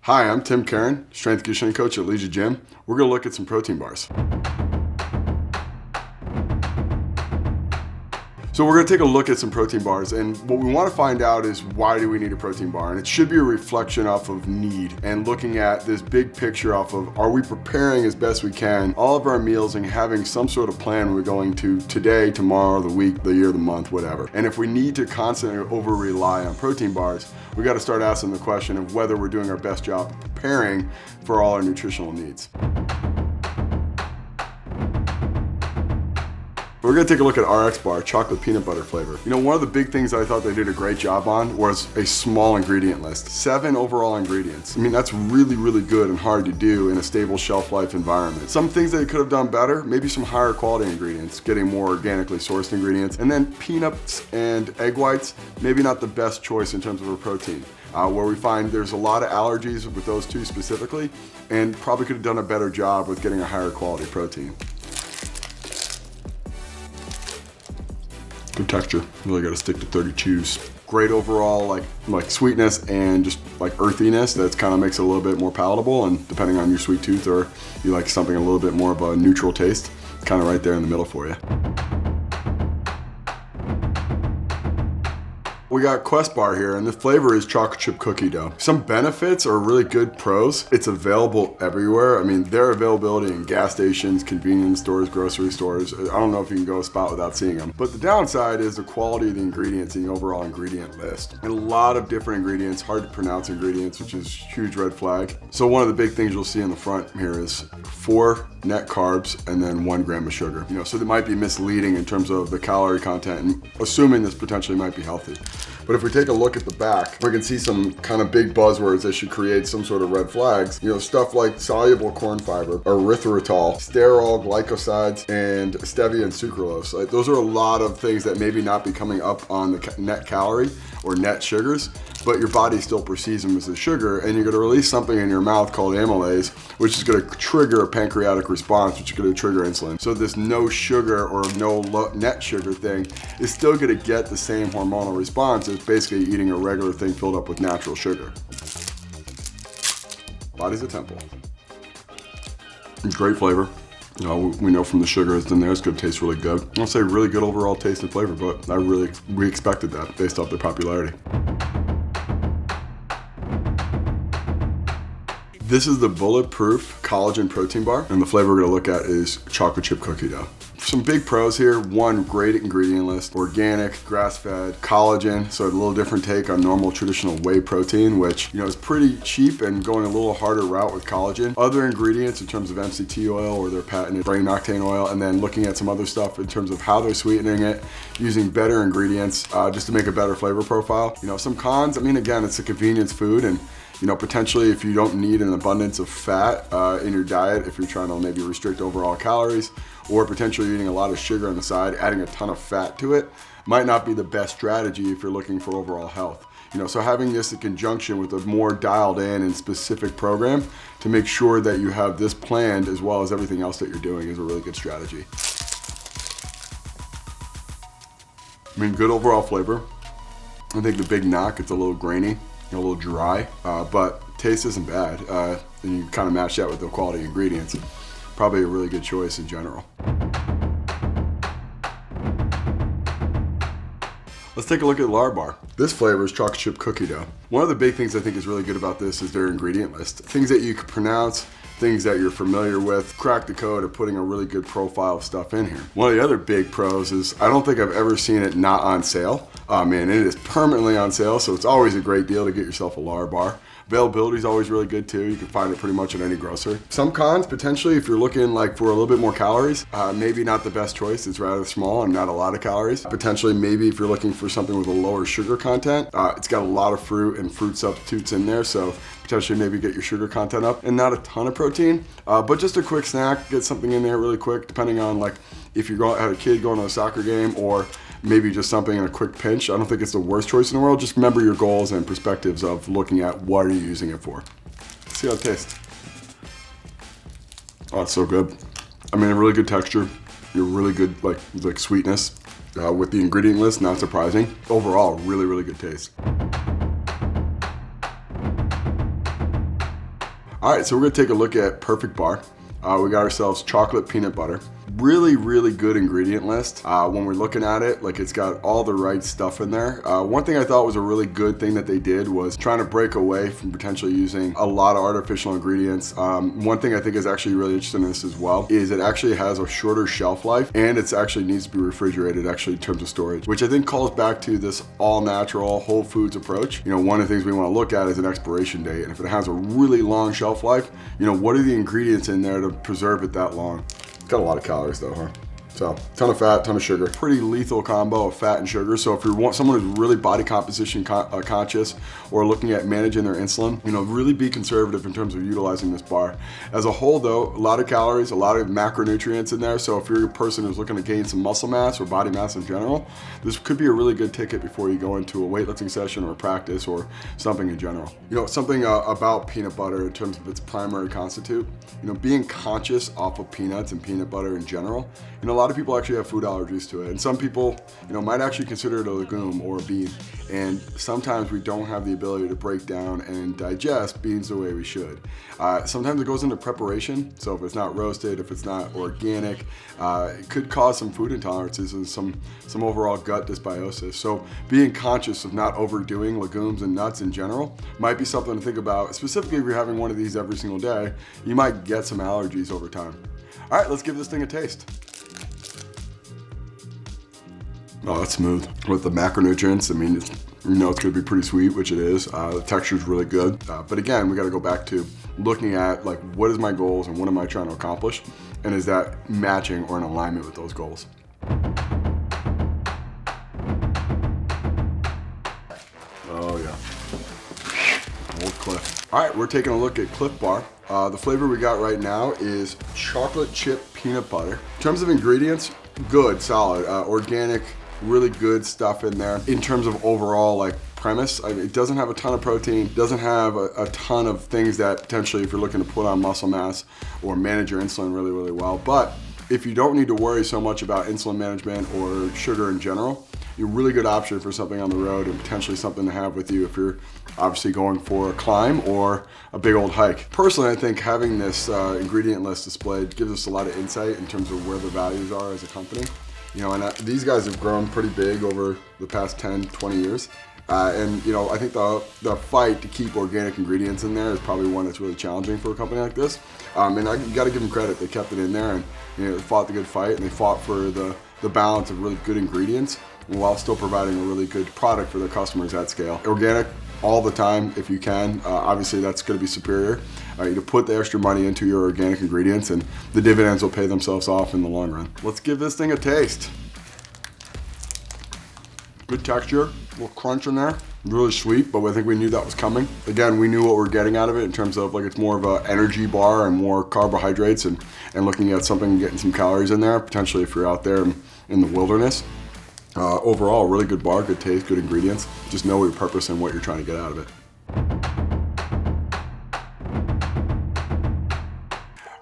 Hi, I'm Tim Caron, strength conditioning coach at Allegiate Gym. We're gonna look at some protein bars. So we're gonna take a look at some protein bars, and what we wanna find out is why do we need a protein bar? And it should be a reflection off of need and looking at this big picture off of, are we preparing as best we can all of our meals and having some sort of plan we're going to today, tomorrow, the week, the year, the month, whatever. And if we need to constantly over rely on protein bars, we gotta start asking the question of whether we're doing our best job preparing for all our nutritional needs. We're gonna take a look at RXBar, chocolate peanut butter flavor. You know, one of the big things that I thought they did a great job on was a small ingredient list. 7 overall ingredients. I mean, that's really, really good and hard to do in a stable shelf life environment. Some things that they could have done better, maybe some higher quality ingredients, getting more organically sourced ingredients. And then peanuts and egg whites, maybe not the best choice in terms of a protein. Where we find there's a lot of allergies with those two specifically, and probably could have done a better job with getting a higher quality protein. Good texture, really gotta stick to 30 chews. Great overall like sweetness and just like earthiness that kind of makes it a little bit more palatable, and depending on your sweet tooth or you like something a little bit more of a neutral taste, kind of right there in the middle for you. We got Quest Bar here, and the flavor is chocolate chip cookie dough. Some benefits are really good pros. It's available everywhere. I mean, their availability in gas stations, convenience stores, grocery stores. I don't know if you can go a spot without seeing them. But the downside is the quality of the ingredients and the overall ingredient list. And a lot of different ingredients, hard to pronounce ingredients, which is a huge red flag. So one of the big things you'll see in the front here is 4 net carbs and then 1 gram of sugar. You know, so they might be misleading in terms of the calorie content and assuming this potentially might be healthy. But if we take a look at the back, we can see some kind of big buzzwords that should create some sort of red flags. You know, stuff like soluble corn fiber, erythritol, sterol glycosides, and stevia and sucralose. Like, those are a lot of things that maybe not be coming up on the net calorie or net sugars, but your body still perceives them as a sugar, and you're gonna release something in your mouth called amylase, which is gonna trigger a pancreatic response, which is gonna trigger insulin. So this no sugar or no net sugar thing is still gonna get the same hormonal response as basically eating a regular thing filled up with natural sugar. Body's a temple. Great flavor. You know, we know from the sugar it's in there, it's gonna taste really good. I'll say really good overall taste and flavor, but we expected that based off their popularity. This is the Bulletproof collagen protein bar, and the flavor we're gonna look at is chocolate chip cookie dough. Some big pros here. 1, great ingredient list, organic, grass-fed, collagen, so a little different take on normal traditional whey protein, which, you know, is pretty cheap and going a little harder route with collagen. Other ingredients in terms of MCT oil or their patented brain octane oil, and then looking at some other stuff in terms of how they're sweetening it, using better ingredients just to make a better flavor profile. You know, some cons, I mean, again, it's a convenience food, and you know, potentially if you don't need an abundance of fat in your diet, if you're trying to maybe restrict overall calories, or potentially eating a lot of sugar on the side, adding a ton of fat to it, might not be the best strategy if you're looking for overall health. You know, so having this in conjunction with a more dialed in and specific program to make sure that you have this planned as well as everything else that you're doing is a really good strategy. I mean, good overall flavor. I think the big knock, it's a little grainy, a little dry, but taste isn't bad. And you kind of match that with the quality ingredients. Probably a really good choice in general. Let's take a look at Lara Bar. This flavor is chocolate chip cookie dough. One of the big things I think is really good about this is their ingredient list. Things that you can pronounce, things that you're familiar with, crack the code of putting a really good profile of stuff in here. One of the other big pros is I don't think I've ever seen it not on sale. Man, it is permanently on sale, so it's always a great deal to get yourself a Lara Bar. Availability is always really good too. You can find it pretty much at any grocery. Some cons, potentially, if you're looking like for a little bit more calories, maybe not the best choice. It's rather small and not a lot of calories. Potentially, maybe if you're looking for something with a lower sugar content, it's got a lot of fruit and fruit substitutes in there, so potentially maybe get your sugar content up, and not a ton of protein, but just a quick snack, get something in there really quick, depending on like if you had a kid going to a soccer game or maybe just something in a quick pinch. I don't think it's the worst choice in the world. Just remember your goals and perspectives of looking at what are you using it for. Let's see how it tastes. Oh, it's so good. I mean, a really good texture, a really good like sweetness with the ingredient list, not surprising. Overall, really, really good taste. All right, so we're gonna take a look at Perfect Bar. We got ourselves chocolate peanut butter. Really, really good ingredient list. When we're looking at it, like it's got all the right stuff in there. One thing I thought was a really good thing that they did was trying to break away from potentially using a lot of artificial ingredients. One thing I think is actually really interesting in this as well is it actually has a shorter shelf life, and it's actually needs to be refrigerated actually in terms of storage, which I think calls back to this all natural whole foods approach. You know, one of the things we want to look at is an expiration date, and if it has a really long shelf life, you know, what are the ingredients in there to preserve it that long? Got a lot of calories though, huh? So, ton of fat, ton of sugar. Pretty lethal combo of fat and sugar. So if you want someone who's really body composition conscious or looking at managing their insulin, you know, really be conservative in terms of utilizing this bar. As a whole though, a lot of calories, a lot of macronutrients in there. So if you're a person who's looking to gain some muscle mass or body mass in general, this could be a really good ticket before you go into a weightlifting session or a practice or something in general. You know, something about peanut butter in terms of its primary constitute, you know, being conscious off of peanuts and peanut butter in general, you know, a lot of people actually have food allergies to it, and some people, you know, might actually consider it a legume or a bean, and sometimes we don't have the ability to break down and digest beans the way we should. Sometimes it goes into preparation, so if it's not roasted, if it's not organic, it could cause some food intolerances and some overall gut dysbiosis. So being conscious of not overdoing legumes and nuts in general might be something to think about, specifically if you're having one of these every single day. You might get some allergies over time. All right, let's give this thing a taste. Oh, that's smooth. With the macronutrients, I mean, you know it's gonna be pretty sweet, which it is. The texture's really good. But again, we gotta go back to looking at like, what is my goals and what am I trying to accomplish? And is that matching or in alignment with those goals? Oh yeah, old Clif. All right, we're taking a look at Clif Bar. The flavor we got right now is chocolate chip peanut butter. In terms of ingredients, good, solid, organic, really good stuff in there. In terms of overall like premise, I mean, it doesn't have a ton of protein, doesn't have a ton of things that potentially if you're looking to put on muscle mass or manage your insulin really, really well. But if you don't need to worry so much about insulin management or sugar in general, you're a really good option for something on the road and potentially something to have with you if you're obviously going for a climb or a big old hike. Personally, I think having this ingredient list displayed gives us a lot of insight in terms of where the values are as a company. You know, and these guys have grown pretty big over the past 10, 20 years. And you know, I think the fight to keep organic ingredients in there is probably one that's really challenging for a company like this. And you gotta give them credit. They kept it in there and, you know, they fought the good fight and they fought for the balance of really good ingredients while still providing a really good product for their customers at scale. Organic all the time if you can. Obviously that's gonna be superior. You put the extra money into your organic ingredients and the dividends will pay themselves off in the long run. Let's give this thing a taste. Good texture, a little crunch in there. Really sweet, but I think we knew that was coming. Again, we knew what we're getting out of it in terms of like it's more of an energy bar and more carbohydrates and looking at something, getting some calories in there, potentially if you're out there in the wilderness. Overall, really good bar, good taste, good ingredients. Just know your purpose and what you're trying to get out of it.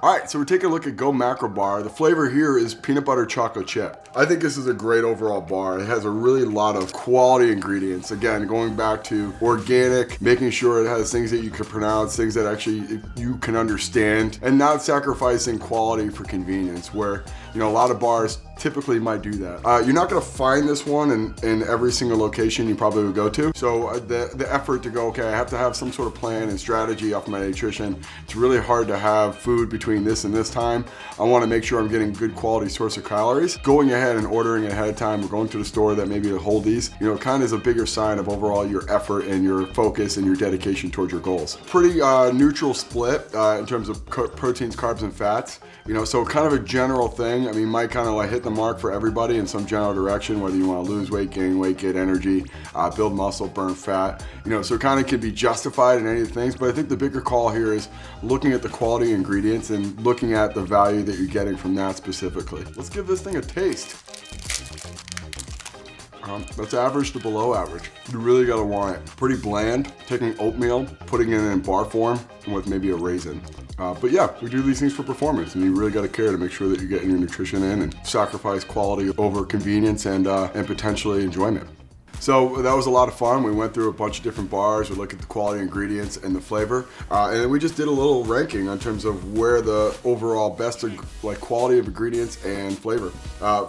All right, so we're taking a look at GoMacro bar. The flavor here is peanut butter chocolate chip. I think this is a great overall bar. It has a really lot of quality ingredients. Again, going back to organic, making sure it has things that you can pronounce, things that actually you can understand, and not sacrificing quality for convenience, where, you know, a lot of bars typically might do that. You're not gonna find this one in every single location you probably would go to. So the effort to go, okay, I have to have some sort of plan and strategy off my nutrition. It's really hard to have food between this and this time. I wanna make sure I'm getting good quality source of calories. Going ahead and ordering it ahead of time or going to the store that maybe will hold these, you know, kind of is a bigger sign of overall your effort and your focus and your dedication towards your goals. Pretty neutral split in terms of proteins, carbs, and fats. You know, so kind of a general thing. I mean, might kind of like hit the mark for everybody in some general direction, whether you want to lose weight, gain weight, get energy, build muscle, burn fat. You know, so it kind of can be justified in any of the things, but I think the bigger call here is looking at the quality ingredients and looking at the value that you're getting from that specifically. Let's give this thing a taste. That's average to below average. You really gotta want it. Pretty bland, taking oatmeal, putting it in bar form with maybe a raisin. But yeah, we do these things for performance, and you really gotta care to make sure that you're getting your nutrition in and sacrifice quality over convenience and potentially enjoyment. So that was a lot of fun. We went through a bunch of different bars. We looked at the quality ingredients and the flavor. And then we just did a little ranking in terms of where the overall best quality of ingredients and flavor.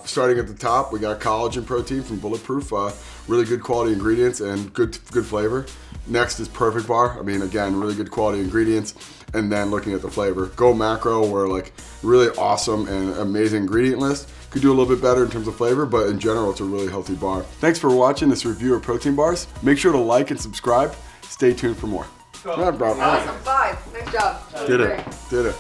Starting at the top, we got collagen protein from Bulletproof. Really good quality ingredients and good flavor. Next is Perfect Bar. I mean, again, really good quality ingredients. And then looking at the flavor. GoMacro were like really awesome and amazing ingredient list. Could do a little bit better in terms of flavor, but in general, it's a really healthy bar. Thanks for watching this review of protein bars. Make sure to like and subscribe. Stay tuned for more. Awesome, 5. Nice job. Did it.